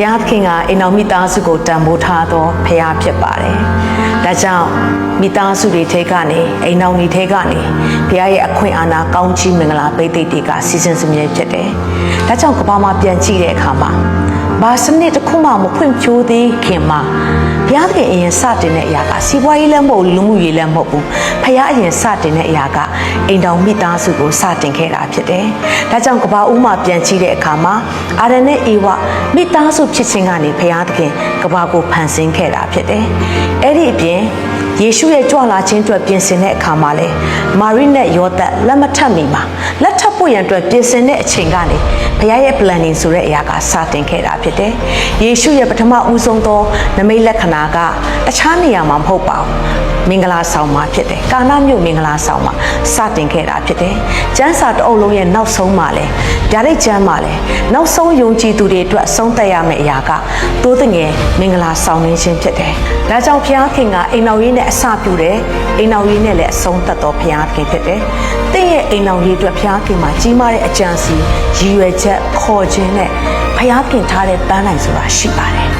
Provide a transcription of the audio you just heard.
ရားသခင်ကအိမ်တော်မိသားစုကိုတန်ဖိုးထားသောဖခင်ဖြစ်ပါတယ်။ဒါကြောင့်မိသားစုတွေထဲကနေအိမ်တော်တွေထဲကနေဖခင်ရဲ့အခွင့်အာဏာကောင်းချီးမင်္ဂလာပိတ်သိက်တွေကစီစဉ်စမြဲဖြစ်တယ်။ဒါကြောင့်ကမ္ဘာမှာပြန်ကြည့်တဲ့အခါမှာဘာစနစ်တစ်ခုမှမဖွံ့ဖြိုးသေးခင်မှာဘုရားသခင်အရင်စတင်တဲ့အရာကစီးပွားရေးလည်းမဟုတ်လူမှုရေးလည်းမဟုတ်ဘူးဖခင်အရင်စတင်တဲ့အရာကအိမ်တော်မိသားစုကိုစတင်ခဲ့တာဖြစ်တယ်။ဒါကြောင့်ကမ္ဘာဦးမှာပြန်ကြည့်တဲ့အခါမှာအာရနဲ့အေဝမိသားစုဖြစ်ခြင်းကနေဘုရားသခင်ကမ္ဘာကိုဖန်ဆင်းခဲ့တာဖြစ်တယ်။အဲ့ဒီအပြင်ယေရှုရဲ့ကြွလာခြင်းအတွက်ပြင်ဆင်တဲ့အခါမှာလေမာရိနဲ့ယောသပ်လက်မထပ်မိမှာလက်ထပ်ဖို့ရန်အတွက်ပြင်ဆင်တဲ့အချိန်ကနေဘုရားရဲ့ planning ဆိုတဲ့အရာကစတင်ခဲ့တာဖြစ်တယ်။ယေရှုရဲ့ပထမဦးဆုံးသောနမိတ်လက္ခဏာကတခြားနေရာမှာမဟုတ်ပါဘူး။မင်္ဂလာဆောင်မှာဖြစ်တယ်။ကာနာမြို့မင်္ဂလာဆောင်မှာစတင်ခဲ့တာဖြစ်တယ်။ကျမ်းစာတအုပ်လုံးရဲ့နောက်ဆုံးမှာလေဗျာဒိတ်ကျမ်းမှာလေနောက်ဆုံးယုံကြည်သူတွေအတွက်ဆုံးသက်ရမယ့်အရာကသိုးတငယ်မင်္ဂလာဆောင်နေခြင်းဖြစ်တယ်။ဒါကြောင့်ဘုရားခင်ကအိမ်တော်ရေးနဲ့အစပြုတယ်အိမ်တော်ရေးနဲ့လည်းအဆုံးသတ်တော်ဘုရားခင်ဖြစ်တယ်။တင့်ရဲ့အိမ်တော်ရေးအတွက်ဘုရားခင်မှာကြီးမားတဲ့အကြံစီရည်ရွယ်ချက်ခေါ်ခြင်းနဲ့ဘုရားခင်ထားတဲ့ပန်းနိုင်ဆိုတာရှိပါတယ်